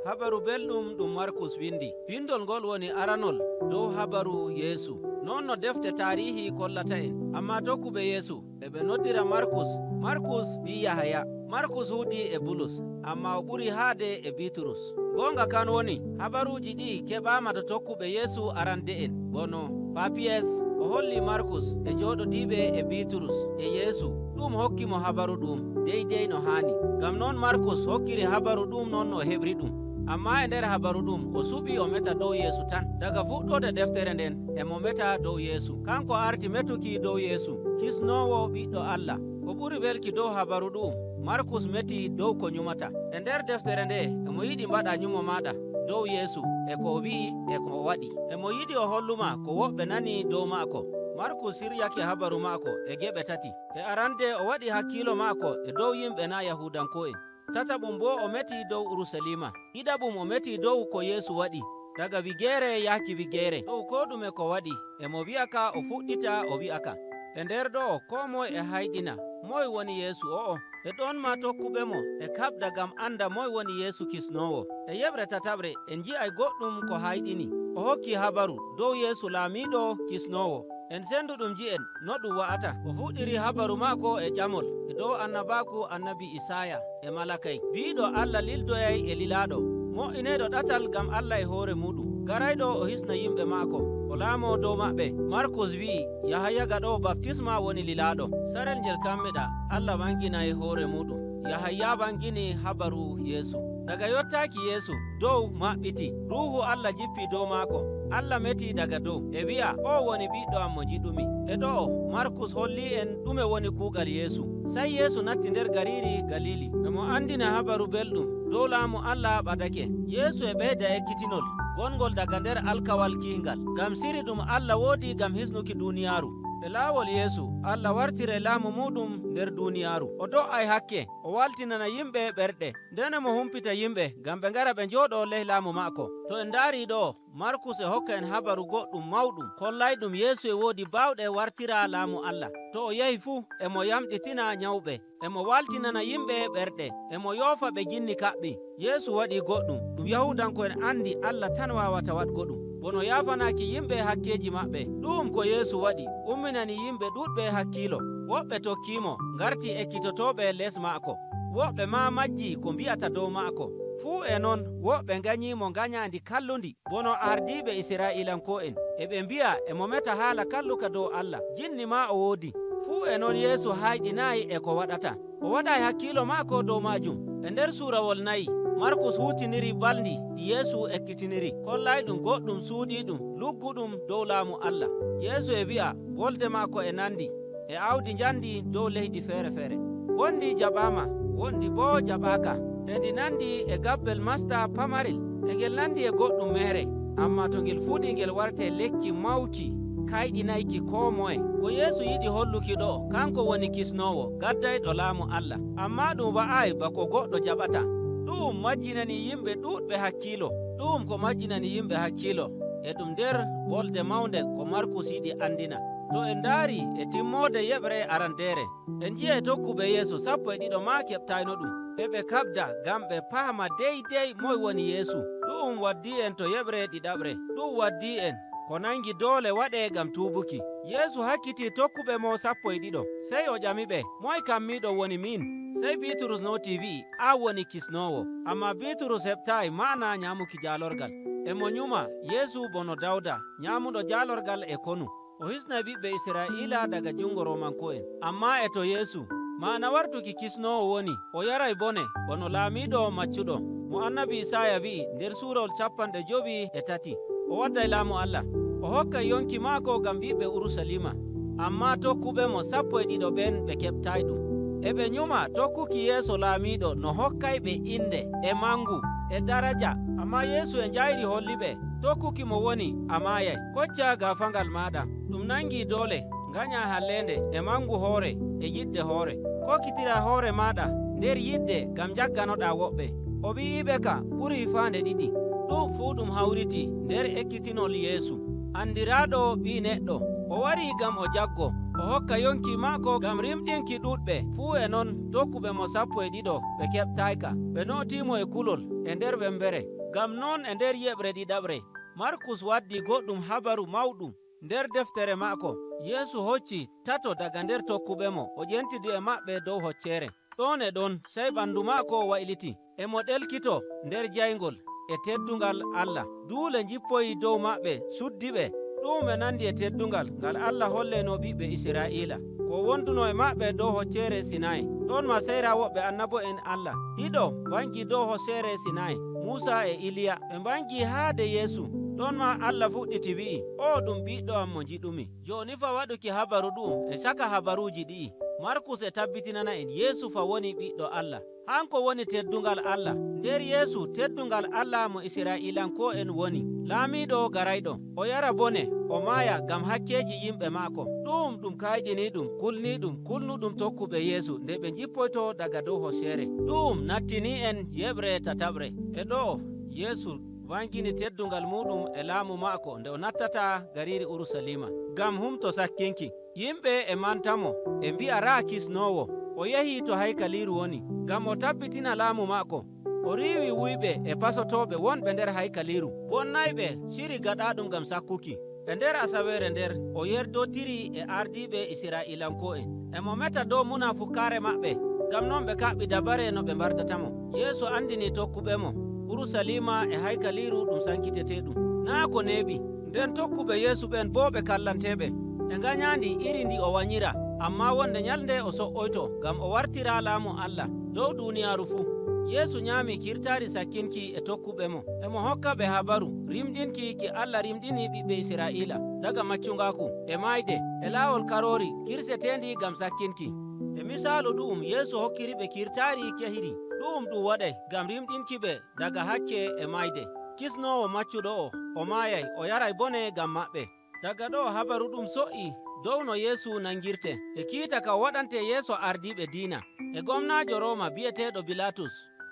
habaru belɗum ɗum Markus windi. Bindol ngol woni aranol dow habaru Yeesu. Non no defte tarihi kollata en. Amma tokkuɓe Yeesu ɓe noddira Markus ɓi Yahaya. Markus huuti e Bulus, amma o ɓuri haade e Bitrus. Gonga kan woni habaruji ɗi keɓama to tokkuɓe Yeesu arande'en. Bono Papiyes o holli Markus e joɗodiɓe e Bitrus e Yeesu, ɗum hokkimo habaru ɗum deydey no hani. Ngam non Markus hokkiri habaru ɗum non no heɓri ɗum. Amma e nder habaru ɗum o suɓi o meta dow Yeesu tan. Daga fuɗɗode deftere nden emo meta dow Yeesu. Kanko arti metuki dow Yeesu, kisnowo ɓiɗɗo Allah. Ko ɓuri welki dow habaru ɗum, Markus meti dow ko nyumata. E nder deftere nde emo yiɗi mbaɗa nyumo maɗa dow Yeesu e ko o wi'i e ko o waɗi. Emo yiɗi o holluma ko woɓɓe nani dow maako. Markus hiryake habaru maako e geɓe tati. E arande o waɗi hakkilo maako e dow yimɓe na Yahudanko'en. Tataɓum bo o meti dow Urusalima. Ɗiɗaɓum o meti dow ko Yeesu waɗi. Daga wigere yaki wigere dow ko ɗume ko waɗi. Emo wi'aka o fuɗɗita o wi'aka. E nder ɗo ko moye e hayɗina moye woni Yeesu o'o. E ɗon ma tokkuɓe mo e kaɓda gam anda moye woni Yeesu kisnowo. E yeɓre tataɓre en ji'ay goɗɗum ko hayɗini. O hokki habaru dow Yeesu laamiɗo kisnowo. En senduɗum ji'en no ɗum wa'ata. O fuɗɗiri habaru maako e ƴamol e dow annabaku annabi Isaya e malakay biɗo Allah lildoyay e lilaɗo, mo'ineɗo ɗatal gam Allah e hoore muɗum, garayɗo o hisna yimɓe maako, o laamo dow maɓɓe. Markus wi'i Yahaya gaɗowo baptisma woni lilaɗo. Sarel ngel kammiɗa Allah wangina e hoore muɗum. Yahaya wangini habaru Yeesu. Daga yottaki Yeesu dow maɓɓiti, ruhu Allah jippi dow maako. Allah meti daga dow e wi'a o woni ɓiɗɗo am mo jiɗumi. E ɗo Markus holli en ɗume woni kuugal Yeesu. Sai Yeesu natti nder gariri Galili emo andina habaru belɗum dow laamu Allah ɓadake. Yeesu e ɓeyda ekkitinol gongol daga nder alkawal kiingal, gam siri ɗum Allah woodi gam hisnuki duniyaaru. E laawol Yeesu Allah wartire laamu muɗum nder duniyaaru. O do'ay hakke, o waltinana yimɓe ɓerɗe, nden mo humpita yimɓe gam ɓe ngara ɓe njooɗo ley laamu maako. To en ndaari ɗo, Markus e hokka en habaru goɗɗum mawɗum kollayɗum Yeesu e woodi bawɗe wartira laamu Allah. To o yahi fuu emo yamɗitina nyawɓe, emo waltinana yimɓe ɓerɗe, emo yoofa ɓe ginni kaɓɓi. Yeesu waɗi goɗɗum ɗum Yahudanko'en andi Allah tan wawata waɗgo ɗum, bono yafanaki yimɓe hakkeji maɓɓe. Ɗum ko Yeesu waɗi umminani yimɓe ɗuɗɓe hakkilo. Woɓɓe tokkimo ngarti ekkitotoɓe les maako, woɓɓe ma majji ko mbiyata dow maako. Fuu e non woɓɓe ganyimo ganyandi kallundi, bono ardiɓe Isra'ilanko'en eɓe mbiya emo meta haala kalluka dow Allah, jinni ma o woodi. Fuu e non Yeesu hayɗinayi e ko waɗata, o waɗay hakkilo maako dow majum. E nder suurawol 4 Markus hutiniri baldi ɗi Yeesu ekkitiniri, kollay ɗum goɗɗum suuɗiɗum lugguɗum dow laamu Allah. Yeesu e wi'a wolde maako e nandi e awdi njandi dow leydi feere-feere. Wondi jaɓama, wondi bo jaɓaka. E ndi nandi e gabbel masta pamarel, e ngel nandi e goɗɗum mere, amma to ngel fuɗi ngel warte lekki mawki kayɗinayki ko moye. Ko Yeesu yiɗi holluki ɗo kanko woni kisnowo gaddayɗo laamu Allah, amma ɗum wa'ay bako goɗɗo jaɓata. Ɗum majjinani yimɓe ɗuɗɓe hakkilo. Ɗum ko majjinani yimɓe hakkilo e ɗum nder wolde mawnde ko Markus yiɗi andina. To en ndaari e timmode yeɓre arandere, en jiya tokkuɓe Yeesu 12 ma keɓtayno ɗum. Ɓe kaɓda gam ɓe paama deydey moye woni Yeesu. Ɗum waddi en to yeɓre ɗiɗaɓre. Ɗum waddi en ko nangi doole waɗe gam tuubuki. Yeesu hakkiti tokkuɓe mo 12, sey o ƴamiɓe moye kammiɗo woni min. Sey Bitrus noti wi'i a woni kisnowo. Amma Bitrus heɓtayi ma'ana nyamuki jaalorgal. Emo nyuma Yeesu bono Dawda nyamuɗo jaalorgal e konu. O hisnay ɓiɓɓe Isra'ila daga jungo Romanko'en. Amma e to Yeesu ma'ana wartuki kisnowo woni o yaray bone bono laamiɗo maccuɗo mo annabi Isaya wi'i nder suurol 53. O wadday laamu Allah, o hokkay yonki maako gam ɓiɓɓe Urusalima. Amma tokkuɓe mo 12 ɓen ɓe keɓtay ɗum. Eɓe nyuma tokkuki yeeso laamiɗo no hokkayɓe inde e mangu e daraja. Amma Yeesu e njayri holliɓe tokkuki mo woni a maayay, kocca gafangal maɗa. Ɗum nangi doole nganya hallende e mangu hoore e yidde hoore. Kokkitira hoore maɗa nder yidde gam jagganoɗa woɓɓe. O wi'iɓe ka ɓuri fande 2. Ɗum fuu ɗum hawriti nder ekkitinol Yeesu. Andiraɗo ɓi neɗɗo o wari gam o jaggo, o hokka yonki maako gam rimɗinki ɗuɗɓe. Fuu e non tokkuɓe mo 12 ɓe keɓtayka, ɓe notimo e kulol e nder wembere. Ngam non e nder yeɓre ɗiɗaɓre Markus waddi goɗɗum habaru mawɗum nder deftere maako. Yeesu hocci tato daga nder tokkuɓemo o ƴentidi e maɓɓe dow hoccere. Ɗon e ɗon sey ɓandu maako wayliti emo ɗelkito nder jaygol e teddungal Allah. Duule jippoyi dow maɓɓe suddiɓe. Ɗum e nandi e teddungal ngal Allah holleno ɓiɓɓe Israa'ila ko wonduno e maɓɓe dow hoccere Sinai. Ɗon ma seyra woɓɓe annabo'en Allah ɗiɗo bangi dow hoccere Sinai, Musa e Iliya ɓe bangi haade Yeesu. Ɗon ma Allah fuɗɗiti wi'i, o ɗum ɓiɗɗo am mo jiɗumi. Joni fa waɗuki habaru ɗum e caka habaruji ɗi'i Markus e tabbitinana en Yeesu fa woni ɓiɗɗo Allah. Hanko woni teddungal Allah. Nder Yeesu teddungal Allah mo Isra'ilanko en woni. Laamiɗo garayɗo o yara bone o maaya ngam hakkeji yimɓe maako. Ɗum kayɗiniɗum kulniɗum kulnuɗum tokkuɓe Yeesu nde ɓe jippoyto daga dow hoccere. Ɗum nattini en yeɓre tataɓre. E ɗo Yeesu wangini teddungal muɗum e laamu maako nde o nattata gariri Urusalima ngam humto sakkinki. Yimɓe e mantamo e mbi'a raa kisnowo o yehi to haykaliru woni ngam o tabbitina laamu maako. O riiwi wuyɓe e pasotoɓe wonɓe nder haykaliru. Bonnayɓe shiri gaɗaɗum ngam sakkuki. E nder asawere nder o yerdotiri e ardiɓe Isra'ilanko'en emo meta dow munafukare maɓɓe. Ngam non ɓe kaɓɓi dabare no ɓe mbardatamo. Yeesu andini tokkuɓemo Urusalima e haykaliru ɗum sankiteteɗum naa ko neeɓi. Nden tokkuɓe Yeesu ɓen bo ɓe kallanteɓe e nganyandi iri ndi o wanyira. Amma wonde nyalde o so'oyto ngam o wartira laamu Allah dow duniyaru fuu. Yeesu nyaami kirtari sakkinki e tokkuɓemo emo hokka ɓe habaru rimɗinki ki Allah rimɗini ɓiɓɓe Israa'ila daga maccungaku e mayde e laawol karori kirsetendi ngam sakkinki. E misalu ɗum Yeesu hokkiri ɓe kirtari kehiri. Ɗum waɗay ngam rimɗinki ɓe daga hakke e mayde. Kisnowo maccuɗo o maayay o yaray bone ngam maɓɓe. Daga ɗo habaru ɗum so'i dow no Yeesu nangirte e kiita ka waɗante yeeso ardiɓe diina e gomnaajo Roma bi'eteɗo Bilatus.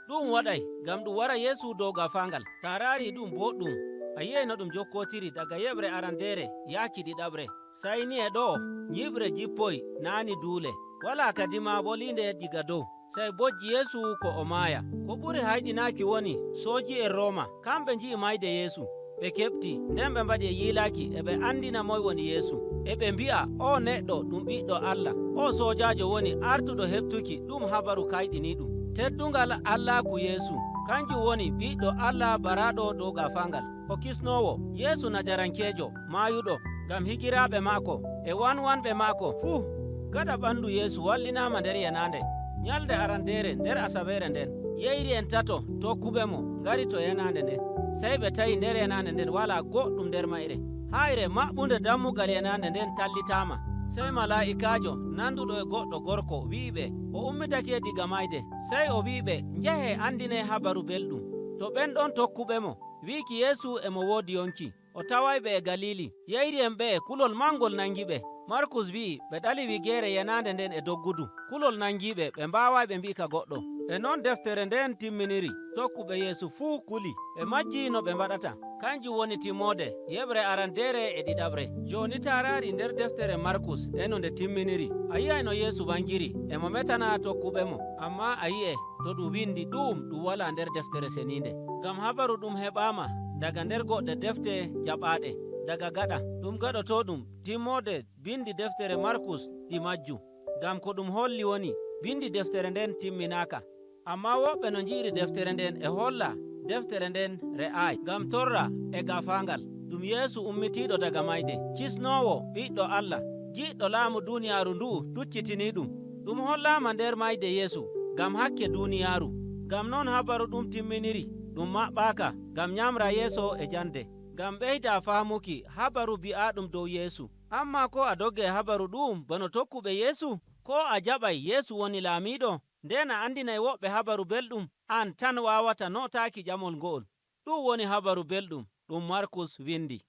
Ɗum waɗay ngam ɗum wara Yeesu dow gafangal. Tarari ɗum boɗɗum a yi'ay no ɗum jokkotiri daga yeɓre arandere yaaki ɗiɗaɓre. Sayni e ɗo nyiɓre jippoy naani duule wala kadima bolinde diga dow. Sai bojji Yeesu ko o maaya. Ko ɓuri hayɗinaaki woni sooji en Roma kamɓe nji'i mayde Yeesu. Ɓe keɓti nden ɓe mbaɗi e yiilaaki e ɓe andina moy woni Yeesu. E ɓe mbi'a o neɗɗo ɗum ɓiɗɗo Allah. O sojajo woni artuɗo heɓtuki ɗum habaru kayɗiniɗum. Teddungal Allah ku Yeesu kanjum woni ɓiɗɗo Allah baraɗo dow gafangal. O kisnowo Yeesu Najarankejo maayuɗo ngam higiraaɓe maako e wanwanɓe maako fuu. Gaɗa ɓandu Yeesu wallinama nder yenande. Nyalde arandere nder asawere nden yeyri en tato tokkuɓemo ngari to yenande nden. Sey ɓe tawi nder yenande nden wala goɗɗum nder mayre. Hayre maɓɓunde dammugal yenande nden tallitama. Sey mala'ikajo nanduɗo e goɗɗo gorko wi'iɓe o ummitake diga mayde. Sey o wi'iɓe njehe andine habaru belɗum. To ɓen ɗon tokkuɓemo wiiki Yeesu emo woodi yonki o tawayɓe e Galili. Yeyri en ɓe kulol mangol nangiɓe. Markus wi'i ɓe ɗali wigeere yenande nden e doggudu. Kulol nangiɓe ɓe mbaway ɓe mbika goɗɗo. E non deftere nden timminiri. Tokkuɓe Yeesu fuu kuli ɓe majji no ɓe mbaɗata. Kanjum woni timmode yeɓre arandere e ɗiɗaɓre. Joni tarari nder deftere Markus eno nde timminiri. A yi'ay no Yeesu wangiri emo metana tokkuɓemo. Amma a yi'e to ɗum windi ɗum wala nder deftere seninde. Ngam habaru ɗum heɓama daga nder goɗɗe defte jaɓaɗe. Daga gaɗa ɗum gaɗoto ɗum timmode bindi deftere Markus ɗi majju. Ngam ko ɗum holli woni bindi deftere nden timminaka. Amma woɓɓe no jiiri deftere nden e holla deftere nden re'ay ngam torra e gafangal. Ɗum Yeesu ummitiɗo daga mayde, kisnowo ɓiɗɗo Allah, giɗɗo laamu duniyaru ndu tuccitini ɗum. Ɗum hollama nder mayde Yeesu ngam hakke duniyaru. Ngam non habaru ɗum timminiri ɗum maɓɓaka ngam nyamra yeeso e jande. Ngam ɓeyda faamuki habaru bi'aɗum dow Yeesu. Amma ko a dogge habaru ɗum bano tokkuɓe Yeesu? Ko a jaɓay Yeesu woni laamiɗo? Nden a andinay woɓɓe habaru belɗum? An tan wawata notaaki jamol ngo'ol. Ɗum woni habaru belɗum ɗum Markus windi.